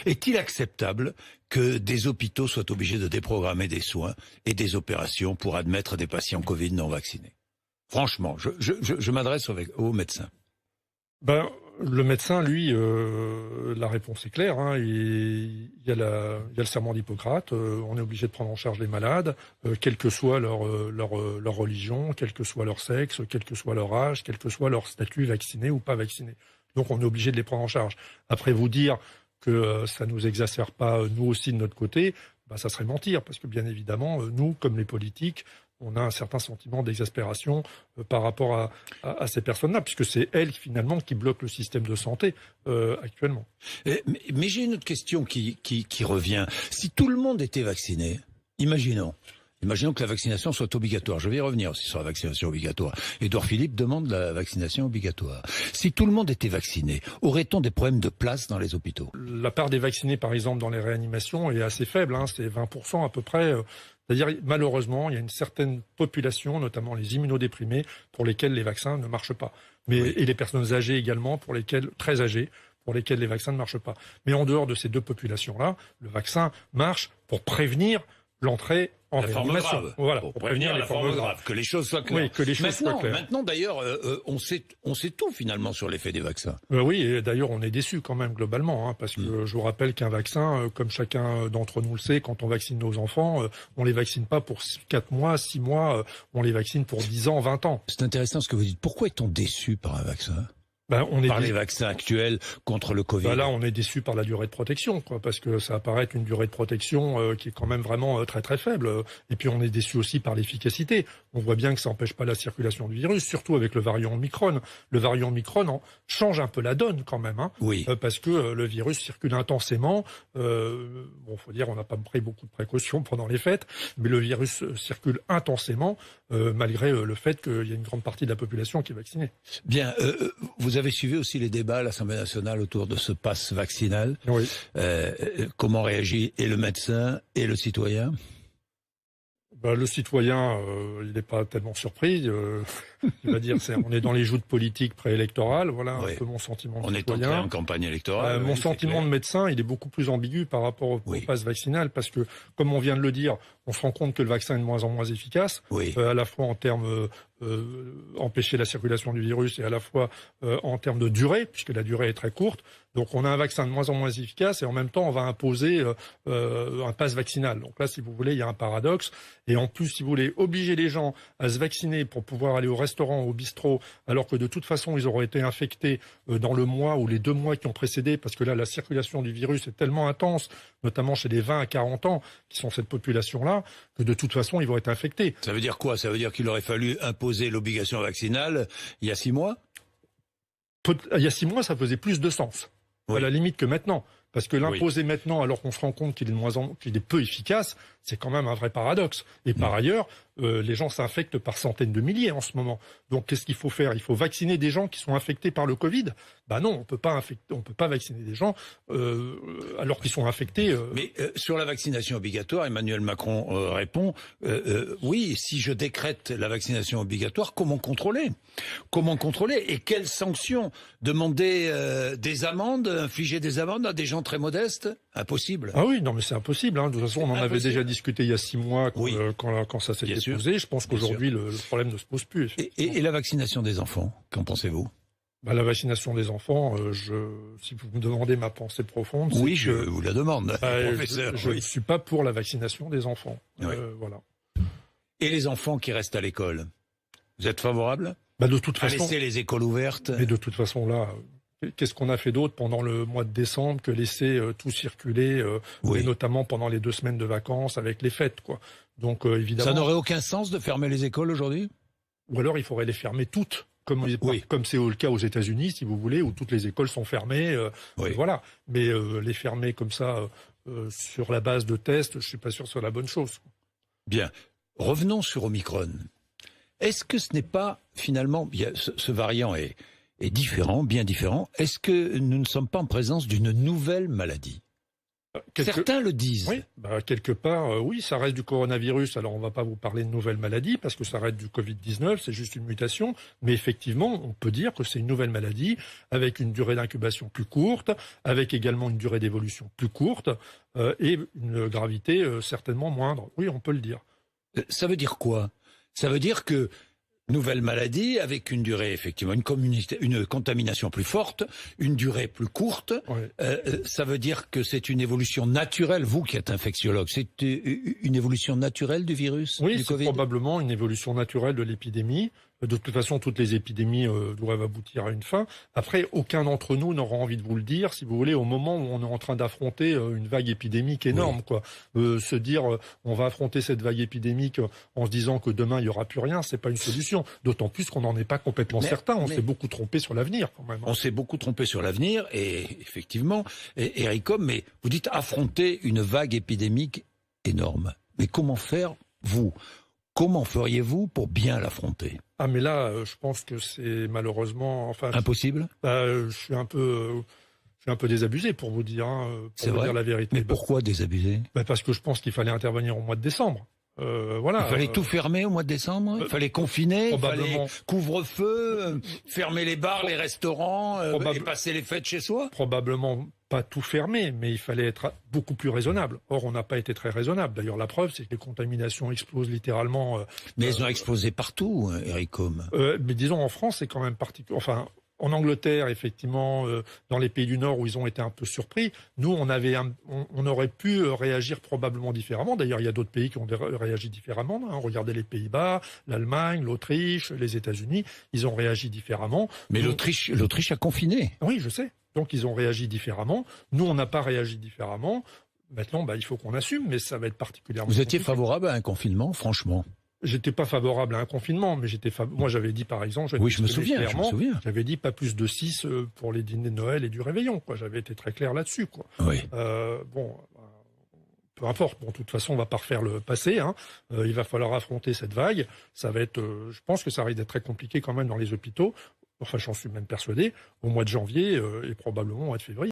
Est-il acceptable que des hôpitaux soient obligés de déprogrammer des soins et des opérations pour admettre des patients Covid non vaccinés? Franchement, je m'adresse aux médecins. Ben, le médecin, lui, la réponse est claire. Hein. Il y a le serment d'Hippocrate. On est obligé de prendre en charge les malades, quelle que soit leur religion, quel que soit leur sexe, quel que soit leur âge, quel que soit leur statut, vacciné ou pas vacciné. Donc on est obligé de les prendre en charge. Après, vous dire que ça nous exacerbe pas, nous aussi, de notre côté, ben, ça serait mentir. Parce que bien évidemment, nous, comme les politiques, on a un certain sentiment d'exaspération par rapport à ces personnes-là, puisque c'est elles, finalement, qui bloquent le système de santé actuellement. Mais j'ai une autre question qui revient. Si tout le monde était vacciné, imaginons que la vaccination soit obligatoire. Je vais y revenir aussi sur la vaccination obligatoire. Édouard Philippe demande la vaccination obligatoire. Si tout le monde était vacciné, aurait-on des problèmes de place dans les hôpitaux? La part des vaccinés, par exemple, dans les réanimations est assez faible. Hein, c'est 20% à peu près. C'est-à-dire, malheureusement, il y a une certaine population, notamment les immunodéprimés, pour lesquels les vaccins ne marchent pas. Et les personnes âgées également, très âgées, pour lesquelles les vaccins ne marchent pas. Mais en dehors de ces deux populations-là, le vaccin marche pour prévenir l'entrée en réanimation. Voilà, pour prévenir les formes graves. Que les choses soient claires. Oui, que les choses soient claires. Maintenant, d'ailleurs, on sait tout finalement sur l'effet des vaccins. Oui, et d'ailleurs, on est déçus quand même globalement, hein, parce que je vous rappelle qu'un vaccin, comme chacun d'entre nous le sait, quand on vaccine nos enfants, on les vaccine pas pour 4 mois, 6 mois, on les vaccine pour 10 ans, 20 ans. C'est intéressant ce que vous dites. Pourquoi est-on déçu par un vaccin? Par les vaccins actuels contre le Covid. Là, on est déçu par la durée de protection, quoi, parce que ça apparaît être une durée de protection qui est quand même vraiment très très faible. Et puis on est déçu aussi par l'efficacité. On voit bien que ça n'empêche pas la circulation du virus, surtout avec le variant Omicron. Le variant Omicron change un peu la donne quand même, hein, parce que le virus circule intensément. Faut dire, on n'a pas pris beaucoup de précautions pendant les fêtes, mais le virus circule intensément malgré le fait qu'il y a une grande partie de la population qui est vaccinée. Bien, vous avez suivi aussi les débats à l'Assemblée nationale autour de ce pass vaccinal. Oui. Comment réagit et le médecin et le citoyen? Le citoyen, il n'est pas tellement surpris. Il va dire, on est dans les joutes politiques préélectorales. Voilà un peu mon sentiment de citoyen. On est en campagne électorale. Mon sentiment de médecin, il est beaucoup plus ambigu par rapport au pass vaccinal, parce que, comme on vient de le dire, on se rend compte que le vaccin est de moins en moins efficace, à la fois en termes empêcher la circulation du virus et à la fois en termes de durée, puisque la durée est très courte. Donc on a un vaccin de moins en moins efficace et en même temps on va imposer un pass vaccinal. Donc là, si vous voulez, il y a un paradoxe. Et en plus, si vous voulez, obliger les gens à se vacciner pour pouvoir aller au restaurant, au bistrot, alors que de toute façon ils auraient été infectés dans le mois ou les 2 mois qui ont précédé, parce que là la circulation du virus est tellement intense, notamment chez les 20 à 40 ans, qui sont cette population-là, que de toute façon ils vont être infectés. Ça veut dire quoi? Ça veut dire qu'il aurait fallu imposer l'obligation vaccinale il y a 6 mois? Il y a 6 mois, ça faisait plus de sens. À la limite que maintenant. Parce que l'imposer maintenant, alors qu'on se rend compte qu'il est peu efficace, c'est quand même un vrai paradoxe. Et par ailleurs, les gens s'infectent par centaines de milliers en ce moment. Donc qu'est-ce qu'il faut faire? Il faut vacciner des gens qui sont infectés par le Covid? Non, on peut pas vacciner des gens alors qu'ils sont infectés. Mais sur la vaccination obligatoire, Emmanuel Macron répond oui, si je décrète la vaccination obligatoire, comment contrôler? Comment contrôler? Et quelles sanctions? Demander des amendes, infliger des amendes à des gens très modestes? Impossible. Ah oui, non mais c'est impossible. Hein. De toute façon, on en avait déjà discuté il y a 6 mois quand ça s'est déposé. Je pense qu'aujourd'hui, le problème ne se pose plus. Et la vaccination des enfants, qu'en pensez-vous? La vaccination des enfants, si vous me demandez ma pensée profonde... Oui, je vous la demande, professeur. Je ne suis pas pour la vaccination des enfants. Voilà. Et les enfants qui restent à l'école, vous êtes favorable de toute façon, à laisser les écoles ouvertes? Mais de toute façon, là... Qu'est-ce qu'on a fait d'autre pendant le mois de décembre que laisser tout circuler, et notamment pendant les 2 semaines de vacances avec les fêtes, quoi. Donc évidemment. Ça n'aurait aucun sens de fermer les écoles aujourd'hui? Ou alors il faudrait les fermer toutes, comme c'est le cas aux États-Unis, si vous voulez, où toutes les écoles sont fermées. Voilà. Mais les fermer comme ça sur la base de tests, je suis pas sûr que ce soit la bonne chose. Bien. Revenons sur Omicron. Est-ce que ce n'est pas finalement, ce variant est différent, bien différent. Est-ce que nous ne sommes pas en présence d'une nouvelle maladie? Certains le disent. Oui, quelque part, oui, ça reste du coronavirus. Alors, on ne va pas vous parler de nouvelles maladies parce que ça reste du Covid-19, c'est juste une mutation. Mais effectivement, on peut dire que c'est une nouvelle maladie avec une durée d'incubation plus courte, avec également une durée d'évolution plus courte et une gravité certainement moindre. Oui, on peut le dire. Ça veut dire quoi? Ça veut dire que nouvelle maladie avec une durée, effectivement, une contamination plus forte, une durée plus courte. Oui. Ça veut dire que c'est une évolution naturelle, vous qui êtes infectiologue, c'est une évolution naturelle du virus, oui, du Covid? Oui, c'est probablement une évolution naturelle de l'épidémie. De toute façon, toutes les épidémies doivent aboutir à une fin. Après, aucun d'entre nous n'aura envie de vous le dire, si vous voulez, au moment où on est en train d'affronter une vague épidémique énorme. Oui. Se dire on va affronter cette vague épidémique en se disant que demain il n'y aura plus rien, c'est pas une solution. D'autant plus qu'on n'en est pas complètement certain. On s'est beaucoup trompé sur l'avenir quand même. On s'est beaucoup trompé sur l'avenir et effectivement, Ericom, mais vous dites affronter une vague épidémique énorme. Mais comment faire, vous? Comment feriez-vous pour bien l'affronter? Ah mais là, je pense que c'est malheureusement, impossible. Je suis un peu désabusé pour vous dire, c'est vrai. Dire la vérité. Mais pourquoi désabusé? Parce que je pense qu'il fallait intervenir au mois de décembre. Voilà. Il fallait tout fermer au mois de décembre. Il fallait confiner. Il fallait couvre-feu, fermer les bars, les restaurants, et passer les fêtes chez soi. Probablement pas tout fermer, mais il fallait être beaucoup plus raisonnable. Or, on n'a pas été très raisonnable. D'ailleurs, la preuve, c'est que les contaminations explosent littéralement. Mais elles ont explosé partout, Ericom. Mais disons, en France, c'est quand même particulier. Enfin, en Angleterre, effectivement, dans les pays du Nord où ils ont été un peu surpris, nous, on aurait pu réagir probablement différemment. D'ailleurs, il y a d'autres pays qui ont réagi différemment. Regardez les Pays-Bas, l'Allemagne, l'Autriche, les États-Unis, ils ont réagi différemment. Mais l'Autriche a confiné. Oui, je sais. Donc, ils ont réagi différemment. Nous, on n'a pas réagi différemment. Maintenant, il faut qu'on assume, mais ça va être particulièrement Vous étiez favorable à un confinement, franchement? J'étais pas favorable à un confinement, mais moi j'avais dit par exemple, oui, je me souviens. J'avais dit pas plus de 6 pour les dîners de Noël et du réveillon. J'avais été très clair là-dessus. Oui. Peu importe. Bon, de toute façon, on va pas refaire le passé. Il va falloir affronter cette vague. Ça va être, je pense que ça risque d'être très compliqué quand même dans les hôpitaux. Enfin, j'en suis même persuadé. Au mois de janvier et probablement au mois de février.